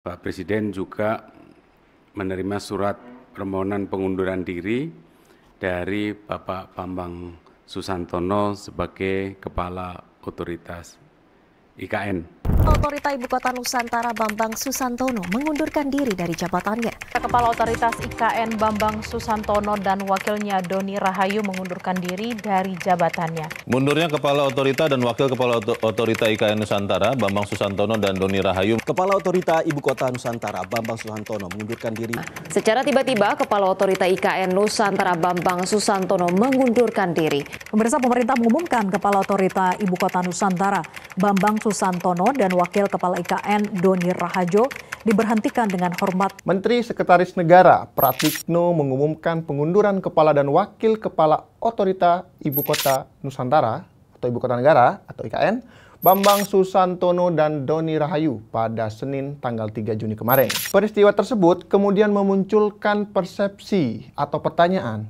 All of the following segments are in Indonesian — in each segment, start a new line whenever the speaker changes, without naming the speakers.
Pak Presiden juga menerima surat permohonan pengunduran diri dari Bapak Bambang Susantono sebagai Kepala Otoritas IKN.
Otorita Ibu Kota Nusantara Bambang Susantono mengundurkan diri dari jabatannya.
Kepala Otoritas IKN Bambang Susantono dan wakilnya Doni Rahayu mengundurkan diri dari jabatannya.
Mundurnya Kepala Otorita dan Wakil Kepala Otorita IKN Nusantara Bambang Susantono dan Doni Rahayu.
Kepala Otorita Ibu Kota Nusantara Bambang Susantono mengundurkan diri.
Secara tiba-tiba, Kepala Otorita IKN Nusantara Bambang Susantono mengundurkan diri.
Pemerintah mengumumkan Kepala Otorita Ibu Kota Nusantara Bambang Susantono dan Wakil Kepala IKN Doni Rahayu diberhentikan dengan hormat.
Menteri Sekretaris Negara Pratikno mengumumkan pengunduran Kepala dan Wakil Kepala Otorita Ibu Kota Nusantara atau Ibu Kota Negara atau IKN Bambang Susantono dan Doni Rahayu pada Senin tanggal 3 Juni kemarin. Peristiwa tersebut kemudian memunculkan persepsi atau pertanyaan.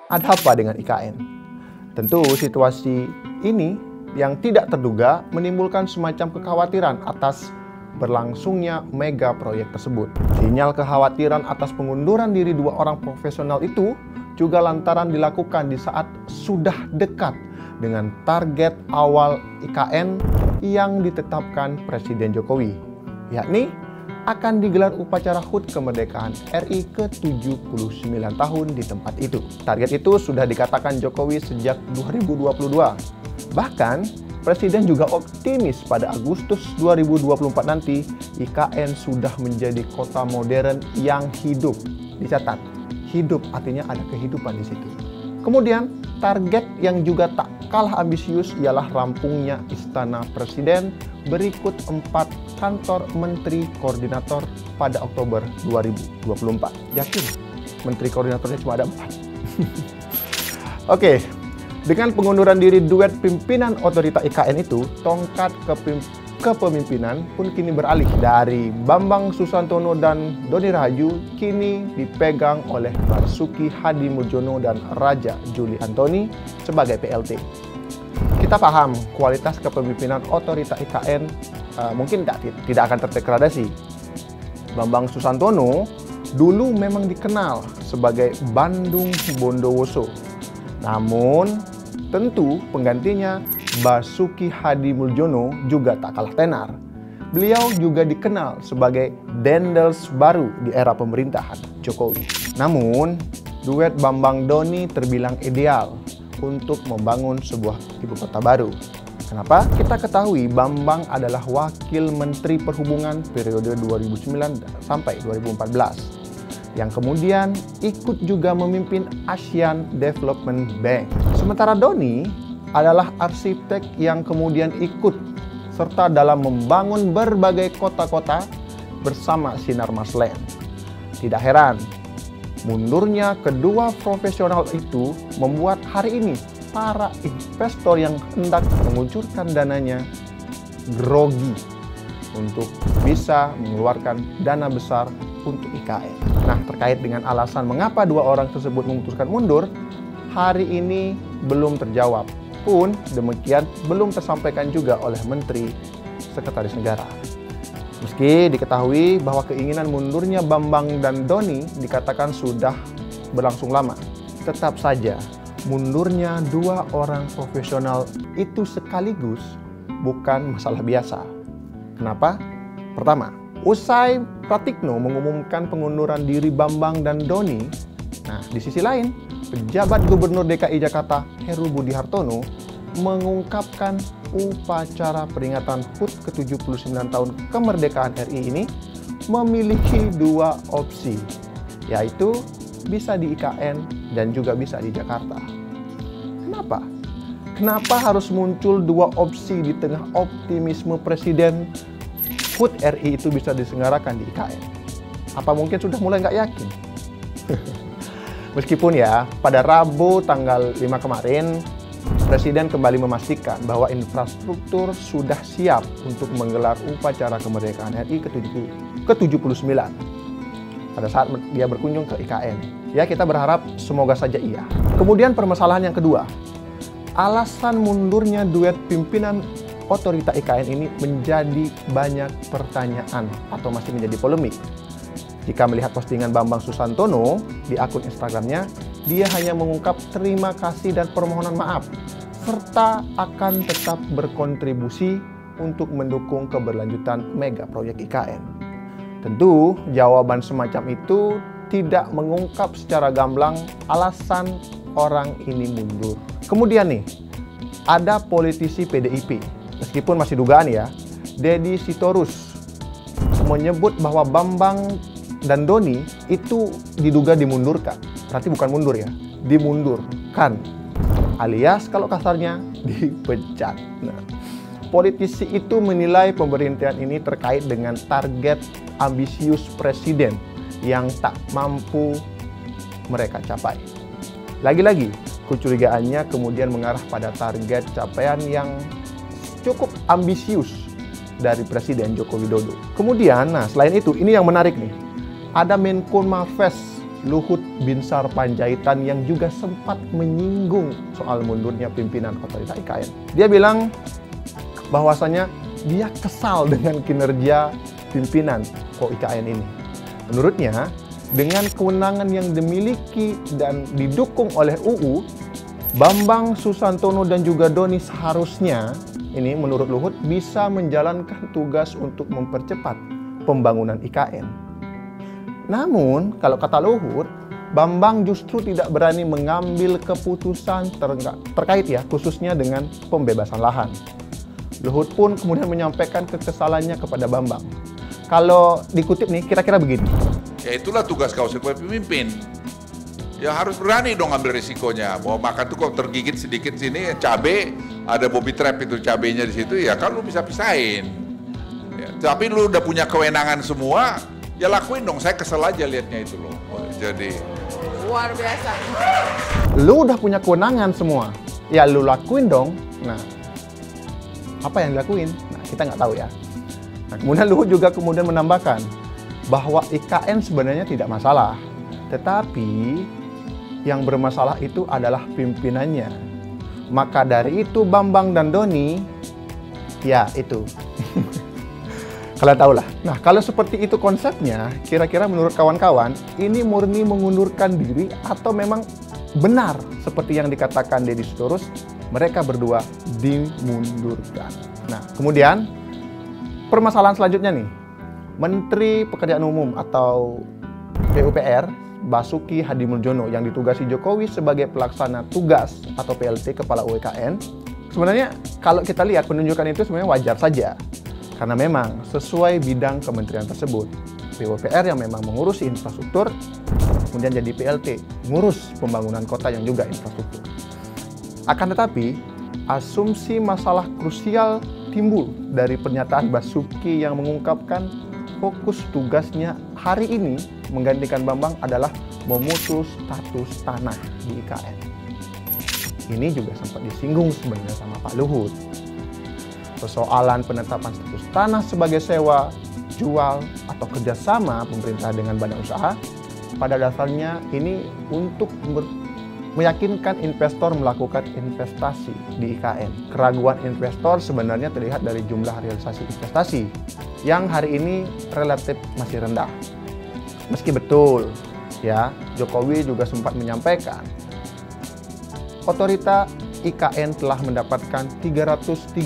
Ada apa dengan IKN? Tentu situasi ini yang tidak terduga menimbulkan semacam kekhawatiran atas berlangsungnya mega proyek tersebut. Sinyal kekhawatiran atas pengunduran diri dua orang profesional itu juga lantaran dilakukan di saat sudah dekat dengan target awal IKN yang ditetapkan Presiden Jokowi, yakni akan digelar upacara HUT kemerdekaan RI ke-79 tahun di tempat itu. Target itu sudah dikatakan Jokowi sejak 2022. Bahkan, Presiden juga optimis pada Agustus 2024 nanti IKN sudah menjadi kota modern yang hidup. Dicatat, hidup artinya ada kehidupan di situ. Kemudian, target yang juga tak kalah ambisius ialah rampungnya Istana Presiden berikut 4 kantor Menteri Koordinator pada Oktober 2024. Yakin Menteri Koordinatornya cuma ada 4? Oke, dengan pengunduran diri duet pimpinan Otorita IKN itu, tongkat kepemimpinan pun kini beralih dari Bambang Susantono dan Doni Rahayu kini dipegang oleh Basuki Hadimuljono dan Raja Juli Antoni sebagai PLT. Kita paham kualitas kepemimpinan Otorita IKN mungkin tidak akan terdegradasi. Bambang Susantono dulu memang dikenal sebagai Bandung Bondowoso. Namun tentu penggantinya Basuki Hadimuljono juga tak kalah tenar. Beliau juga dikenal sebagai Dendels baru di era pemerintahan Jokowi. Namun, duet Bambang Doni terbilang ideal untuk membangun sebuah ibu kota baru. Kenapa? Kita ketahui Bambang adalah Wakil Menteri Perhubungan periode 2009 sampai 2014 yang kemudian ikut juga memimpin Asian Development Bank. Sementara Doni adalah arsitek yang kemudian ikut serta dalam membangun berbagai kota-kota bersama Sinarmas Land. Tidak heran, mundurnya kedua profesional itu membuat hari ini para investor yang hendak menguncurkan dananya grogi untuk bisa mengeluarkan dana besar untuk IKN. Nah, terkait dengan alasan mengapa dua orang tersebut memutuskan mundur, hari ini belum terjawab. Pun demikian belum tersampaikan juga oleh Menteri Sekretaris Negara. Meski diketahui bahwa keinginan mundurnya Bambang dan Doni dikatakan sudah berlangsung lama, tetap saja mundurnya dua orang profesional itu sekaligus bukan masalah biasa. Kenapa? Pertama, usai Pratikno mengumumkan pengunduran diri Bambang dan Doni, nah di sisi lain, pejabat Gubernur DKI Jakarta Heru Budi Hartono mengungkapkan upacara peringatan HUT ke-79 tahun kemerdekaan RI ini memiliki dua opsi, yaitu bisa di IKN dan juga bisa di Jakarta. Kenapa? Kenapa harus muncul dua opsi di tengah optimisme Presiden HUT RI itu bisa diselenggarakan di IKN? Apa mungkin sudah mulai nggak yakin? Meskipun ya, pada Rabu tanggal 5 kemarin, Presiden kembali memastikan bahwa infrastruktur sudah siap untuk menggelar upacara kemerdekaan RI ke-79 pada saat dia berkunjung ke IKN. Ya, kita berharap semoga saja iya. Kemudian permasalahan yang kedua, alasan mundurnya duet pimpinan otorita IKN ini menjadi banyak pertanyaan atau masih menjadi polemik. Jika melihat postingan Bambang Susantono di akun Instagramnya, dia hanya mengungkap terima kasih dan permohonan maaf, serta akan tetap berkontribusi untuk mendukung keberlanjutan mega proyek IKN. Tentu, jawaban semacam itu tidak mengungkap secara gamblang alasan orang ini mundur. Kemudian nih, ada politisi PDIP, meskipun masih dugaan ya, Deddy Sitorus menyebut bahwa Bambang dan Doni itu diduga dimundurkan. Berarti bukan mundur ya, dimundurkan. Alias kalau kasarnya dipecat. Nah, politisi itu menilai pemberhentian ini terkait dengan target ambisius presiden yang tak mampu mereka capai. Lagi-lagi, kecurigaannya kemudian mengarah pada target capaian yang cukup ambisius dari Presiden Joko Widodo. Kemudian, nah selain itu, ini yang menarik nih. Ada Menko Marves Luhut Binsar Panjaitan yang juga sempat menyinggung soal mundurnya pimpinan otorita IKN. Dia bilang bahwasanya dia kesal dengan kinerja pimpinan IKN ini. Menurutnya, dengan kewenangan yang dimiliki dan didukung oleh UU, Bambang Susantono dan juga Doni seharusnya, ini menurut Luhut, bisa menjalankan tugas untuk mempercepat pembangunan IKN. Namun, kalau kata Luhut, Bambang justru tidak berani mengambil keputusan terkait ya, khususnya dengan pembebasan lahan. Luhut pun kemudian menyampaikan kekesalannya kepada Bambang. Kalau dikutip nih, kira-kira begini.
Ya itulah tugas kau sebagai pemimpin. Ya harus berani dong ambil risikonya. Bahwa makan tuh kok tergigit sedikit sini, cabe, ada bobby trap itu cabenya di situ, ya kan lu bisa pisahin. Ya, tapi lu udah punya kewenangan semua, ya lakuin dong. Saya kesel aja liatnya itu loh. Jadi
luar biasa.
Lu udah punya kewenangan semua, ya lu lakuin dong. Nah, apa yang dilakuin? Nah, kita nggak tahu ya. Nah, kemudian Luhut juga kemudian menambahkan bahwa IKN sebenarnya tidak masalah, tetapi yang bermasalah itu adalah pimpinannya. Maka dari itu Bambang dan Doni, ya itu. Kalian tahu lah. Nah, kalau seperti itu konsepnya, kira-kira menurut kawan-kawan, ini murni mengundurkan diri atau memang benar seperti yang dikatakan Deddy Sitorus, mereka berdua dimundurkan. Nah, kemudian permasalahan selanjutnya nih, Menteri Pekerjaan Umum atau PUPR Basuki Hadimuljono yang ditugasi Jokowi sebagai pelaksana tugas atau PLT Kepala UIKN. Sebenarnya kalau kita lihat penunjukan itu sebenarnya wajar saja. Karena memang sesuai bidang kementerian tersebut. PUPR yang memang mengurusi infrastruktur, kemudian jadi PLT, ngurus pembangunan kota yang juga infrastruktur. Akan tetapi, asumsi masalah krusial timbul dari pernyataan Basuki yang mengungkapkan fokus tugasnya hari ini menggantikan Bambang adalah memutus status tanah di IKN. Ini juga sempat disinggung sebenarnya sama Pak Luhut. Persoalan penetapan status tanah sebagai sewa, jual, atau kerjasama pemerintah dengan badan usaha, pada dasarnya ini untuk meyakinkan investor melakukan investasi di IKN. Keraguan investor sebenarnya terlihat dari jumlah realisasi investasi yang hari ini relatif masih rendah. Meski betul, ya, Jokowi juga sempat menyampaikan, otorita IKN telah mendapatkan 330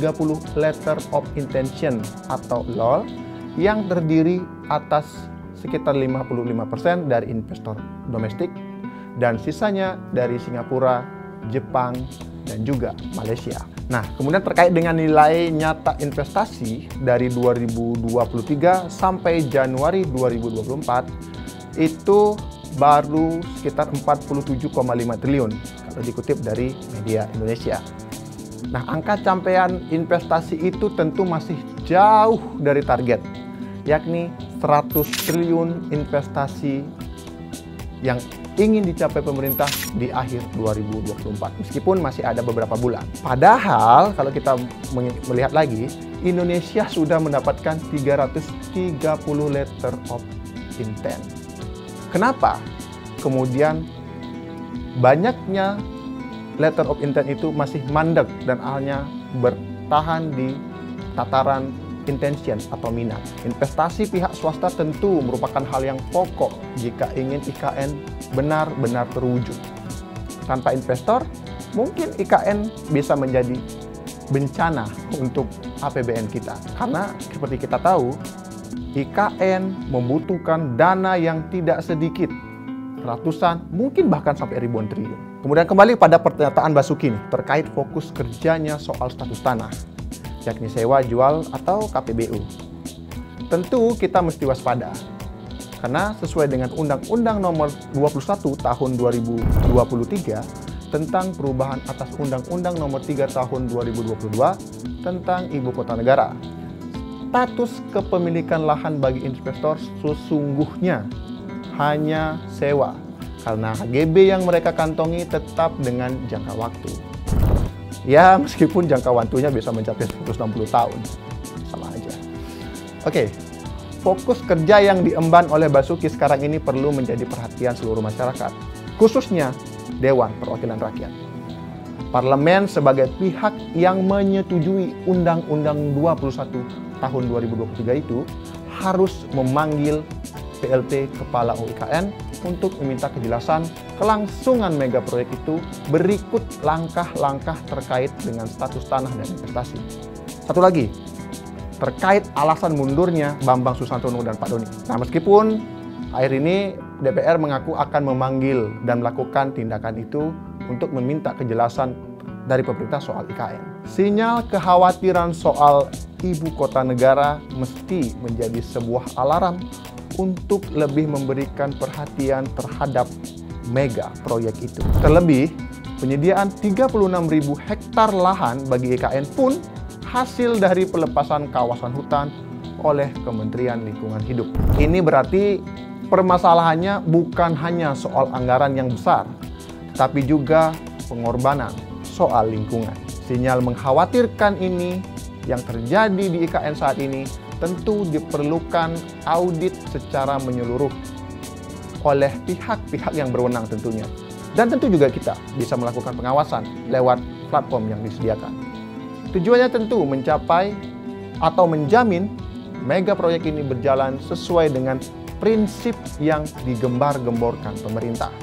letter of intention atau LOI yang terdiri atas sekitar 55% dari investor domestik dan sisanya dari Singapura, Jepang, dan juga Malaysia. Nah, kemudian terkait dengan nilai nyata investasi dari 2023 sampai Januari 2024 itu baru sekitar 47,5 triliun kalau dikutip dari media Indonesia. Nah, angka capaian investasi itu tentu masih jauh dari target, yakni 100 triliun investasi yang ingin dicapai pemerintah di akhir 2024, meskipun masih ada beberapa bulan. Padahal kalau kita melihat lagi, Indonesia sudah mendapatkan 330 letter of intent. Kenapa kemudian banyaknya letter of intent itu masih mandek dan hanya bertahan di tataran intention atau minat. Investasi pihak swasta tentu merupakan hal yang pokok jika ingin IKN benar-benar terwujud. Tanpa investor, mungkin IKN bisa menjadi bencana untuk APBN kita. Karena seperti kita tahu, IKN membutuhkan dana yang tidak sedikit, ratusan, mungkin bahkan sampai ribuan triliun. Kemudian kembali pada pernyataan Basuki terkait fokus kerjanya soal status tanah, yakni sewa, jual, atau KPBU. Tentu kita mesti waspada, karena sesuai dengan Undang-Undang Nomor 21 Tahun 2023 tentang perubahan atas Undang-Undang Nomor 3 Tahun 2022 tentang Ibu Kota Negara, status kepemilikan lahan bagi investor sesungguhnya hanya sewa, karena HGB yang mereka kantongi tetap dengan jangka waktu. Ya, meskipun jangka waktunya bisa mencapai 160 tahun. Sama aja. Oke, fokus kerja yang diemban oleh Basuki sekarang ini perlu menjadi perhatian seluruh masyarakat, khususnya Dewan Perwakilan Rakyat. Parlemen sebagai pihak yang menyetujui Undang-Undang 21 tahun 2023 itu harus memanggil PLT Kepala UIKN untuk meminta kejelasan kelangsungan mega proyek itu berikut langkah-langkah terkait dengan status tanah dan investasi. Satu lagi, terkait alasan mundurnya Bambang Susantono dan Pak Doni. Nah, meskipun akhir ini DPR mengaku akan memanggil dan melakukan tindakan itu untuk meminta kejelasan dari pemerintah soal IKN. Sinyal kekhawatiran soal ibu kota negara mesti menjadi sebuah alarm untuk lebih memberikan perhatian terhadap mega proyek itu. Terlebih, penyediaan 36.000 hektar lahan bagi IKN pun hasil dari pelepasan kawasan hutan oleh Kementerian Lingkungan Hidup. Ini berarti permasalahannya bukan hanya soal anggaran yang besar, tapi juga pengorbanan soal lingkungan. Sinyal mengkhawatirkan ini yang terjadi di IKN saat ini tentu diperlukan audit secara menyeluruh oleh pihak-pihak yang berwenang tentunya. Dan tentu juga kita bisa melakukan pengawasan lewat platform yang disediakan. Tujuannya tentu mencapai atau menjamin mega proyek ini berjalan sesuai dengan prinsip yang digembar-gemborkan pemerintah.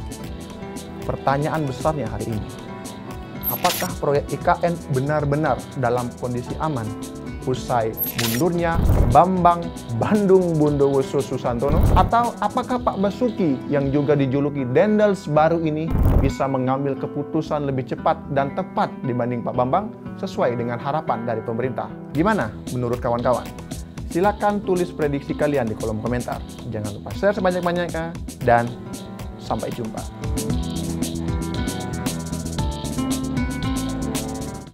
Pertanyaan besarnya hari ini, apakah proyek IKN benar-benar dalam kondisi aman usai mundurnya Bambang Bandung Bondowoso Susantono? Atau apakah Pak Basuki yang juga dijuluki Dendels baru ini bisa mengambil keputusan lebih cepat dan tepat dibanding Pak Bambang sesuai dengan harapan dari pemerintah? Gimana menurut kawan-kawan? Silakan tulis prediksi kalian di kolom komentar. Jangan lupa share sebanyak-banyaknya dan sampai jumpa.